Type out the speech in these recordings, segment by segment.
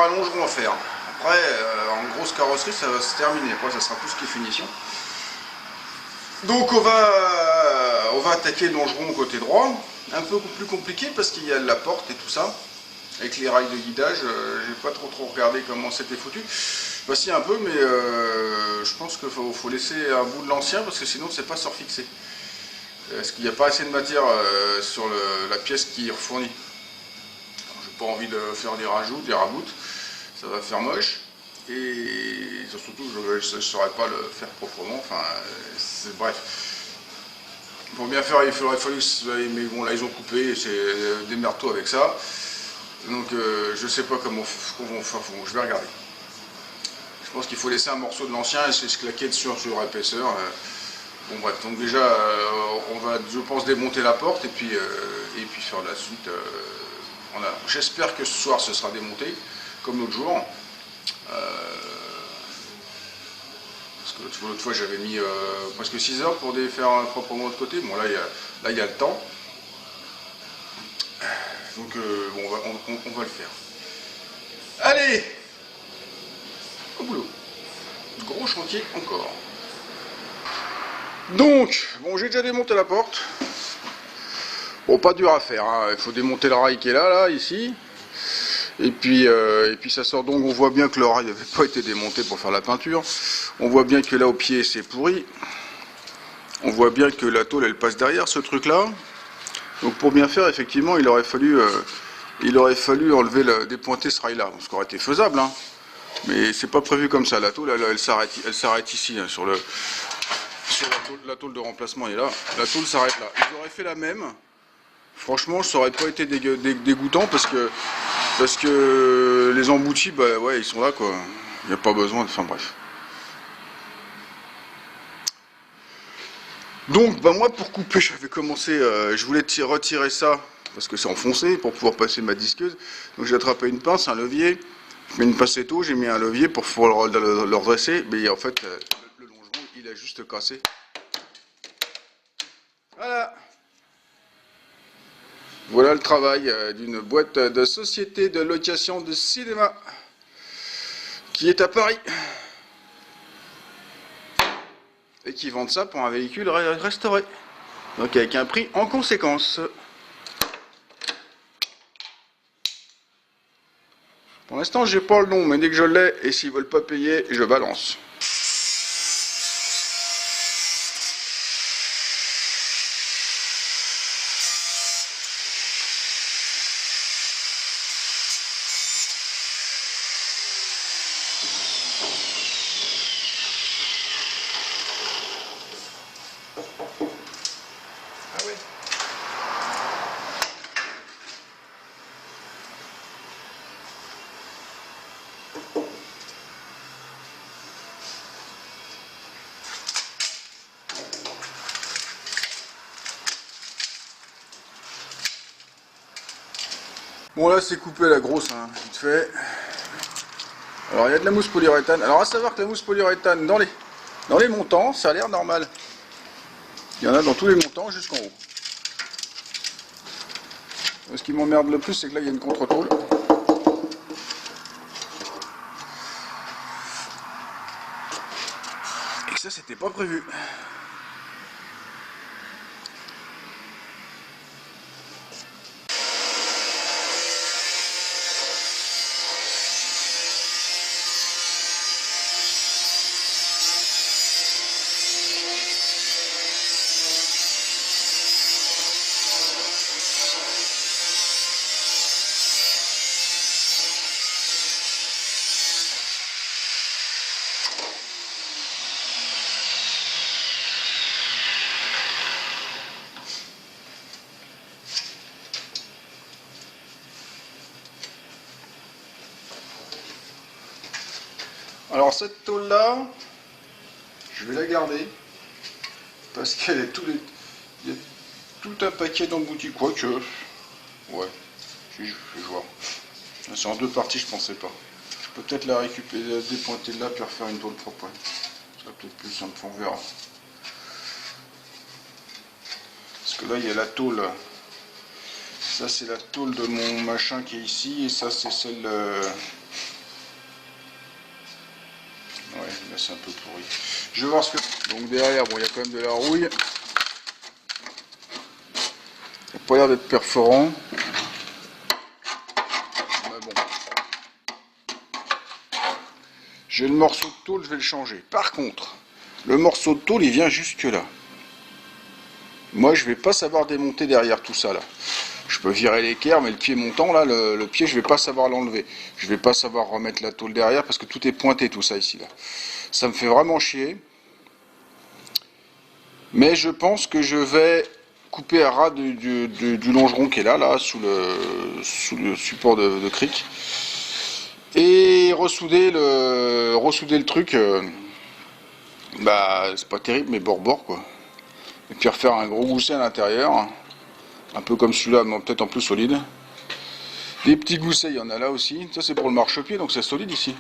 un longeron à faire. Après, en grosse carrosserie, ça va se terminer. Après, ça sera tout ce qui est finition. Donc, on va attaquer le longeron au côté droit. Un peu plus compliqué parce qu'il y a la porte et tout ça. Avec les rails de guidage, j'ai pas trop regardé comment c'était foutu. Bah si, un peu, mais je pense qu'il faut laisser un bout de l'ancien parce que sinon c'est pas surfixé. Parce qu'il n'y a pas assez de matière sur la pièce qui est refournie. J'ai pas envie de faire des rajouts, des raboutes, ça va faire moche. Et surtout, je ne saurais pas le faire proprement. Enfin, bref. Pour bien faire, il aurait fallu. Mais bon, là ils ont coupé, c'est des merteaux avec ça. Donc je sais pas comment je vais regarder. Je pense qu'il faut laisser un morceau de l'ancien et se claquer dessus sur l'épaisseur. Bon bref, donc déjà on va, je pense, démonter la porte et puis faire la suite. J'espère que ce soir ce sera démonté, comme l'autre jour. Parce que l'autre fois j'avais mis presque 6 heures pour défaire proprement de l'autre côté. Bon là il y a le temps. Donc bon, on va le faire. Allez, au boulot. Gros chantier encore. Donc, bon, j'ai déjà démonté la porte. Bon, pas dur à faire, hein. Il faut démonter le rail qui est là, ici. Et puis ça sort, donc on voit bien que le rail n'avait pas été démonté pour faire la peinture. On voit bien que là au pied c'est pourri. On voit bien que la tôle elle passe derrière ce truc là. Donc pour bien faire, effectivement, il aurait fallu enlever, dépointer ce rail là, ce qui aurait été faisable, hein. Mais c'est pas prévu comme ça. La tôle elle s'arrête ici, hein, sur la tôle de remplacement est là. La tôle s'arrête là. Ils auraient fait la même. Franchement, ça aurait pas été dégoûtant parce que les emboutis, bah ouais, ils sont là quoi. Il n'y a pas besoin de. Enfin bref. Donc, bah moi pour couper, j'avais commencé. Je voulais retirer ça parce que c'est enfoncé pour pouvoir passer ma disqueuse. Donc j'ai attrapé une pince, un levier. Je mets une pincetto, j'ai mis un levier pour pouvoir le redresser. Mais en fait, le longeron, il a juste cassé. Voilà. Voilà le travail d'une boîte de société de location de cinéma qui est à Paris et qui vendent ça pour un véhicule restauré, donc avec un prix en conséquence. Pour l'instant j'ai pas le nom, mais dès que je l'ai et s'ils veulent pas payer, je balance. Ah ouais. Bon là c'est coupé la grosse, hein, vite fait. Alors il y a de la mousse polyuréthane. Alors à savoir que la mousse polyuréthane dans les montants, ça a l'air normal. Il y en a dans tous les montants jusqu'en haut. Ce qui m'emmerde le plus, c'est que là il y a une contre-tôle. Et que ça c'était pas prévu. Alors cette tôle là, je vais la garder parce qu'elle est il y a tout un paquet d'emboutis, quoique, ouais, je vais voir. C'est en 2 parties, je pensais pas. Je peux peut-être la récupérer, la dépointer de là puis refaire une tôle propre. Ouais. Ça sera peut-être plus simple, on verra. Parce que là il y a la tôle. Ça c'est la tôle de mon machin qui est ici et ça c'est celle c'est un peu pourri. Je vais voir ce que... Donc derrière, bon, il y a quand même de la rouille. Ça n'a pas l'air d'être perforant. Mais bon. J'ai le morceau de tôle, je vais le changer. Par contre, le morceau de tôle, il vient jusque là. Moi, je vais pas savoir démonter derrière tout ça, là. Je peux virer l'équerre, mais le pied montant, là, le pied, je vais pas savoir l'enlever. Je vais pas savoir remettre la tôle derrière, parce que tout est pointé, tout ça, ici, là. Ça me fait vraiment chier. Mais je pense que je vais couper à ras du longeron qui est là, sous le support de cric. Et ressouder le truc. Bah, c'est pas terrible, mais bord-bord, quoi. Et puis refaire un gros gousset à l'intérieur. Un peu comme celui-là, mais peut-être en plus solide. Des petits goussets, il y en a là aussi. Ça, c'est pour le marchepied, donc c'est solide ici.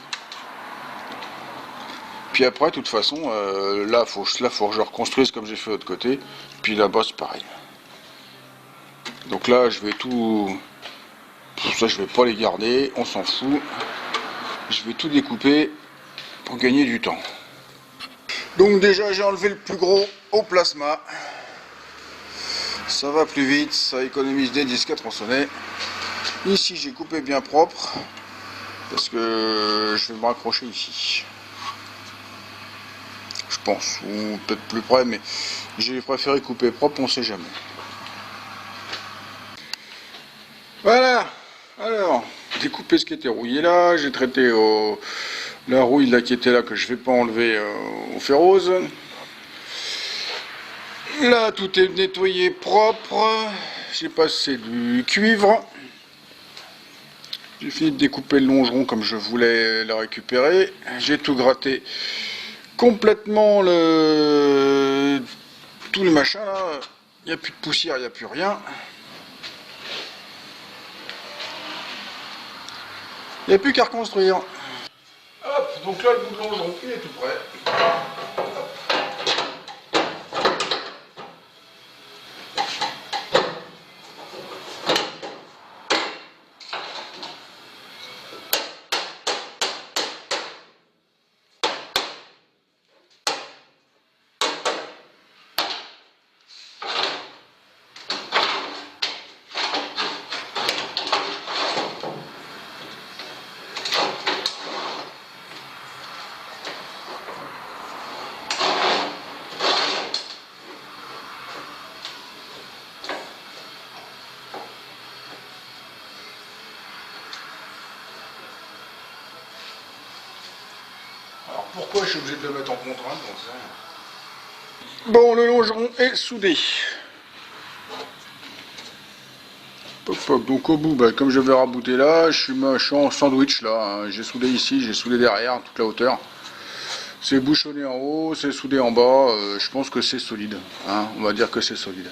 Puis après, de toute façon, là, faut que je reconstruise comme j'ai fait de l'autre côté. Puis là-bas, c'est pareil. Donc là, je vais tout... Ça, je vais pas les garder, on s'en fout. Je vais tout découper pour gagner du temps. Donc déjà, j'ai enlevé le plus gros au plasma. Ça va plus vite, ça économise des disques à tronçonner. Ici, j'ai coupé bien propre. Parce que je vais me raccrocher ici. Je pense, ou peut-être plus près, mais j'ai préféré couper propre, on sait jamais. Voilà. Alors, j'ai coupé ce qui était rouillé là, j'ai traité la rouille là qui était là que je vais pas enlever au fer rose. Là, tout est nettoyé propre. J'ai passé du cuivre. J'ai fini de découper le longeron comme je voulais la récupérer. J'ai tout gratté complètement tout le machin là. Il n'y a plus de poussière, il n'y a plus rien. Il n'y a plus qu'à reconstruire. Hop, donc là le bout de longeron il est tout prêt. Alors pourquoi je suis obligé de le mettre en contrainte, j'en sais rien. Bon, le longeron est soudé. Pop, pop. Donc au bout, bah, comme je vais rabouter là, je suis en sandwich là. Hein. J'ai soudé ici, j'ai soudé derrière, toute la hauteur. C'est bouchonné en haut, c'est soudé en bas. Je pense que c'est solide. Hein. On va dire que c'est solide.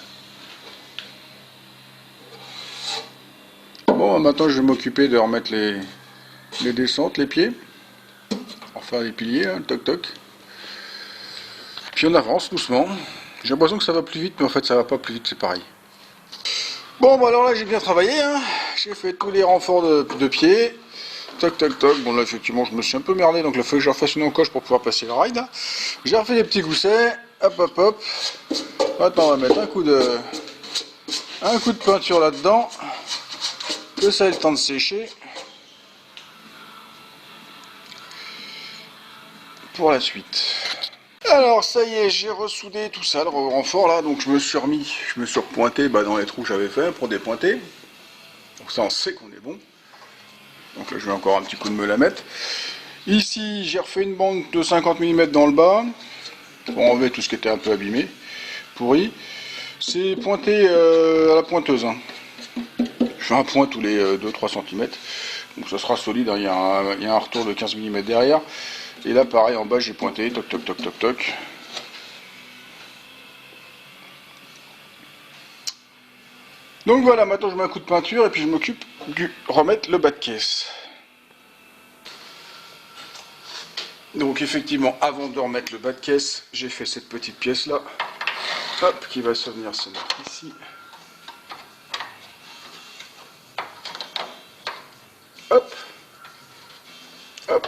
Bon, maintenant je vais m'occuper de remettre les descentes, les pieds. Enfin les piliers, hein, toc toc. Puis on avance doucement. J'ai l'impression que ça va plus vite, mais en fait ça va pas plus vite, c'est pareil. Bon, bah alors là j'ai bien travaillé, hein. J'ai fait tous les renforts de pieds. Toc toc toc. Bon là effectivement je me suis un peu merdé, donc il faut que je refasse une encoche pour pouvoir passer le ride. J'ai refait des petits goussets. Hop hop hop. Maintenant on va mettre un coup de peinture là-dedans. Que ça ait le temps de sécher. Pour la suite. Alors ça y est, j'ai ressoudé tout ça, le renfort là, donc je me suis repointé dans les trous que j'avais fait pour dépointer. Donc ça on sait qu'on est bon. Donc là je vais encore un petit coup de meule à mettre. Ici j'ai refait une bande de 50 mm dans le bas, pour enlever tout ce qui était un peu abîmé, pourri. C'est pointé à la pointeuse. Hein. Je fais un point tous les 2-3 cm. Donc ça sera solide, hein. Il y a un retour de 15 mm derrière. Et là pareil en bas j'ai pointé, toc toc toc toc toc. Donc voilà, maintenant je mets un coup de peinture et puis je m'occupe de remettre le bas de caisse. Donc effectivement, avant de remettre le bas de caisse, j'ai fait cette petite pièce là. Hop, qui va venir se mettre ici. Hop. Hop.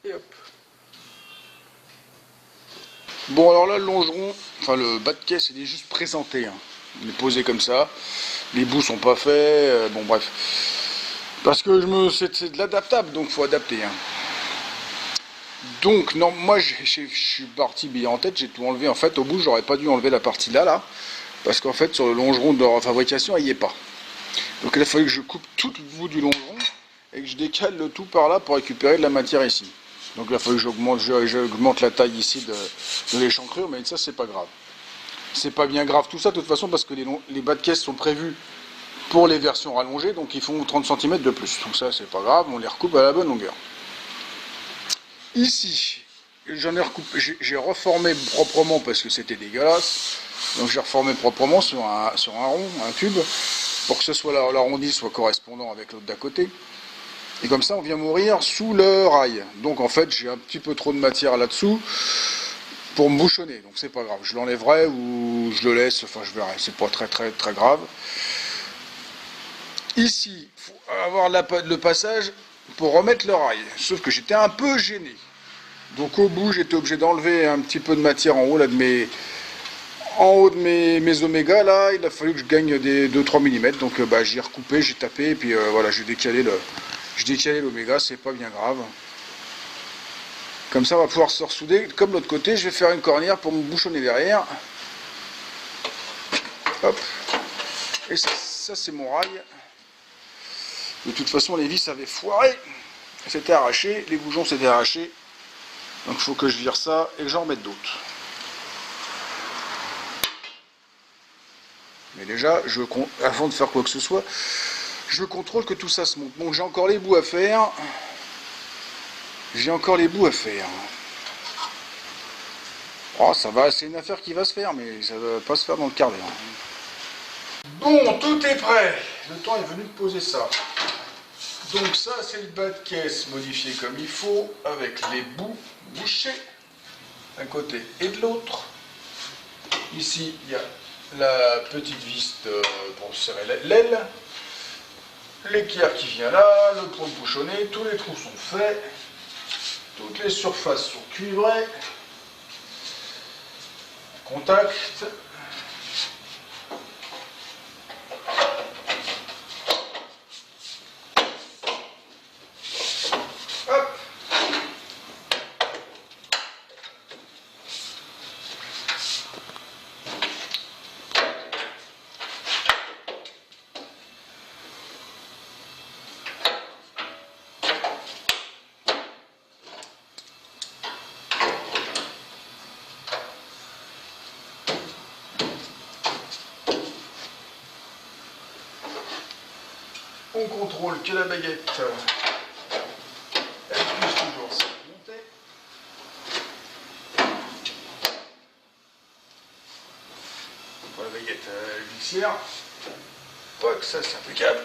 Et hop. Bon alors là le longeron, enfin le bas de caisse il est juste présenté, hein. Il est posé comme ça, les bouts sont pas faits, bon bref. Parce que c'est de l'adaptable, donc faut adapter, hein. Donc non, moi je suis parti bien en tête, j'ai tout enlevé. En fait au bout j'aurais pas dû enlever la partie là, parce qu'en fait sur le longeron de fabrication il n'y est pas. Donc il a fallu que je coupe tout le bout du longeron et que je décale le tout par là pour récupérer de la matière ici. Donc il a fallu que j'augmente la taille ici de l'échancrure, mais ça c'est pas grave. C'est pas bien grave tout ça de toute façon parce que les bas de caisse sont prévus pour les versions rallongées, donc ils font 30 cm de plus. Donc ça c'est pas grave, on les recoupe à la bonne longueur. Ici, j'en ai recoupé, j'ai reformé proprement parce que c'était dégueulasse. Donc j'ai reformé proprement sur un rond, un tube, pour que ce soit l'arrondi soit correspondant avec l'autre d'à côté. Et comme ça on vient mourir sous le rail. Donc en fait j'ai un petit peu trop de matière là-dessous pour me bouchonner. Donc c'est pas grave, je l'enlèverai ou je le laisse, enfin je verrai, c'est pas très grave. Ici, il faut avoir le passage pour remettre le rail. Sauf que j'étais un peu gêné. Donc au bout j'étais obligé d'enlever un petit peu de matière en haut là, de mes omégas là, il a fallu que je gagne des 2-3 mm. Donc j'ai recoupé, j'ai tapé et puis voilà, j'ai décalé l'oméga, c'est pas bien grave. Comme ça on va pouvoir se ressouder. Comme l'autre côté, je vais faire une cornière pour me bouchonner derrière. Hop. Et ça c'est mon rail. De toute façon les vis avaient foiré. C'était arraché, les boujons s'étaient arrachés. Donc il faut que je vire ça et que j'en remette d'autres. Mais déjà, avant de faire quoi que ce soit, je contrôle que tout ça se monte. Donc j'ai encore les bouts à faire. Oh, ça va, c'est une affaire qui va se faire, mais ça va pas se faire dans le quart d'heure. Bon, tout est prêt. Le temps est venu de poser ça. Donc ça, c'est le bas de caisse modifié comme il faut, avec les bouts bouchés d'un côté et de l'autre. Ici, il y a la petite vis pour serrer l'aile, l'équerre qui vient là, le pot bouchonné, tous les trous sont faits, toutes les surfaces sont cuivrées, contact. Hop. On contrôle que la baguette elle puisse toujours se monter. Pour la baguette glissière. Hop, ça c'est impeccable.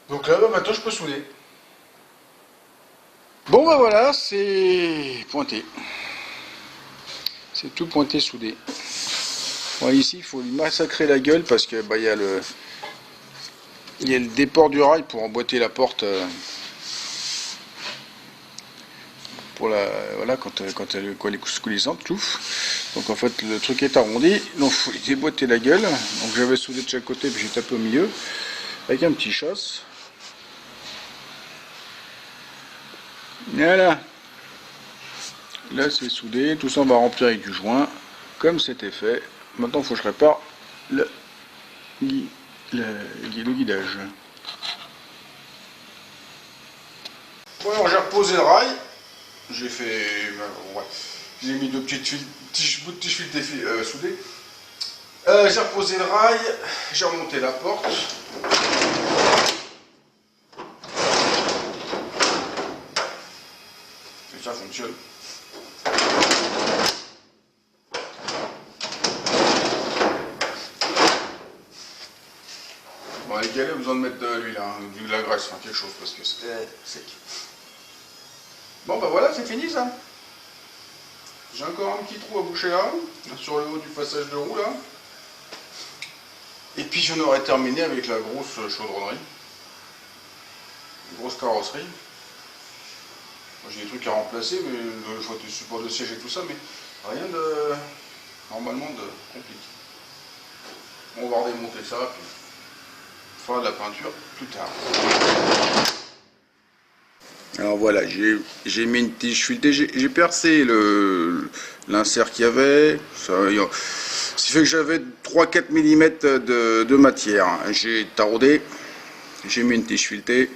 Donc là, maintenant je peux souder. Bon bah voilà, c'est pointé. C'est tout pointé, soudé. Bon, ici, il faut lui massacrer la gueule parce que il y a le déport du rail pour emboîter la porte pour voilà quand elle est coulissante, touffe. Donc en fait le truc est arrondi, donc il faut lui déboîter la gueule. Donc j'avais soudé de chaque côté puis j'ai tapé au milieu avec un petit chasse. Voilà. Là c'est soudé, tout ça on va remplir avec du joint comme c'était fait. Maintenant il faut que je répare le guidage. Bon, alors j'ai reposé le rail. J'ai fait. Ouais. J'ai mis deux petits bouts de tige fil soudés. J'ai reposé le rail. J'ai remonté la porte. Et ça fonctionne. Bon, les galets, besoin de mettre de l'huile, hein, de la graisse, enfin quelque chose, parce que c'est sec. Bon, bah voilà, c'est fini ça. J'ai encore un petit trou à boucher là, sur le haut du passage de roue là. Et puis j'en aurais terminé avec la grosse chaudronnerie. Une grosse carrosserie. J'ai des trucs à remplacer, mais le choix de support de siège et tout ça, mais rien de normalement de compliqué. On va redémonter ça, puis on fera de la peinture plus tard. Alors voilà, j'ai mis une tige fuitée, j'ai percé l'insert qu'il y avait, ça fait que j'avais 3-4 mm de matière. J'ai taraudé, j'ai mis une tige filetée,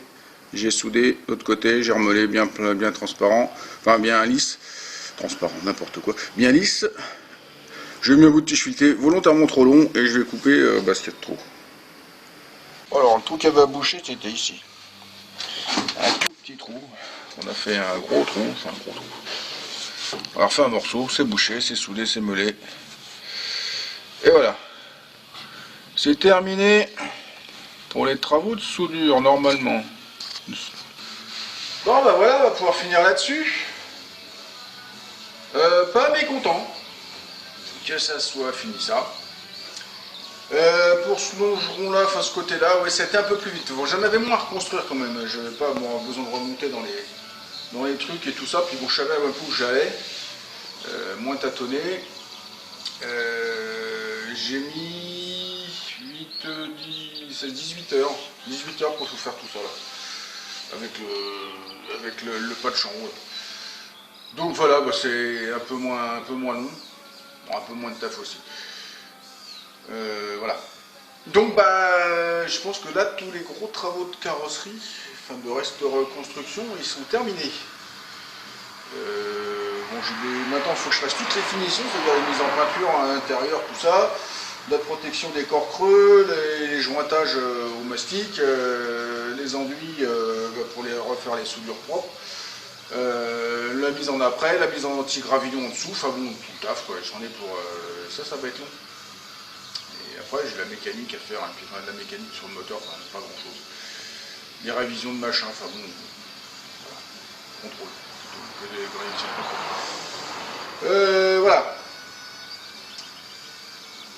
j'ai soudé de l'autre côté, j'ai remoulé bien transparent, enfin bien lisse, transparent, n'importe quoi, bien lisse. J'ai mis un bout de tige filetée volontairement trop long et je vais couper ce qu'il y a de trop. Alors le trou qui avait à boucher c'était ici. Un tout petit trou. On a fait un gros trou, enfin un gros trou. On a refait un morceau, c'est bouché, c'est soudé, c'est meulé. Et voilà. C'est terminé pour les travaux de soudure normalement. Bon bah voilà, on va pouvoir finir là-dessus. Pas mécontent que ça soit fini ça. Pour ce longeron là, enfin ce côté là, ouais, c'était un peu plus vite. Bon, j'en avais moins à reconstruire quand même, j'avais pas besoin de remonter dans les trucs et tout ça, puis bon, je savais un peu où j'allais, moins tâtonner. J'ai mis 18 heures pour tout faire tout ça là, avec le pas de champ. Ouais. Donc voilà, bah, c'est un peu moins long, bon, un peu moins de taf aussi. Voilà. Donc bah je pense que là tous les gros travaux de carrosserie, enfin de reste de reconstruction, ils sont terminés. Bon, maintenant il faut que je fasse toutes les finitions, c'est-à-dire les mises en peinture à l'intérieur, tout ça, la protection des corps creux, les jointages au mastic, les enduits pour les refaire les soudures propres, la mise en après, la mise en anti-gravillon en dessous, enfin bon, tout le taf quoi, j'en ai pour... ça va être long. Après, j'ai la mécanique à faire, de la mécanique sur le moteur, enfin, pas grand chose. Les révisions de machin, enfin bon, voilà. Contrôle, plutôt que des révisions de contrôle. Voilà.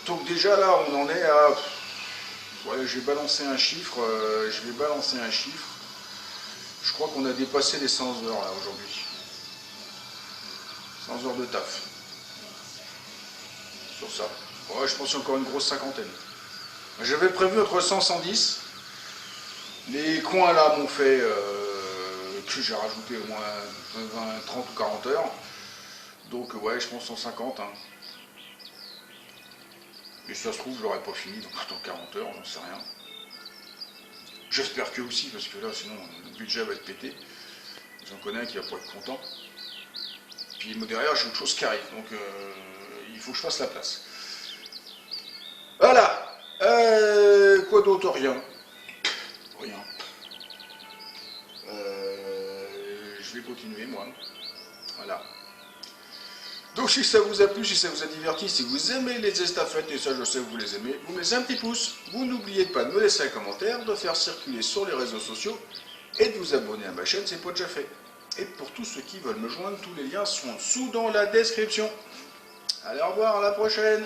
Donc déjà là, on en est à... Ouais, je vais balancer un chiffre, Je crois qu'on a dépassé les 100 heures là aujourd'hui. 100 heures de taf. Sur ça. Ouais, je pense encore une grosse cinquantaine. J'avais prévu entre 100 et 110. Les coins là m'ont fait que j'ai rajouté au moins 20, 30 ou 40 heures. Donc ouais, je pense 150. Hein. Et si ça se trouve, je l'aurais pas fini dans 40 heures, j'en sais rien. J'espère que aussi, parce que là, sinon, le budget va être pété. J'en connais un qui va pas être content. Puis derrière, j'ai autre chose qui arrive. Donc il faut que je fasse la place. Voilà. Quoi d'autre? Rien. Rien. Je vais continuer, moi. Voilà. Donc si ça vous a plu, si ça vous a diverti, si vous aimez les estafettes, et ça je sais que vous les aimez, vous mettez un petit pouce. Vous n'oubliez pas de me laisser un commentaire, de faire circuler sur les réseaux sociaux et de vous abonner à ma chaîne, c'est pas déjà fait. Et pour tous ceux qui veulent me joindre, tous les liens sont en dessous dans la description. Allez, au revoir, à la prochaine.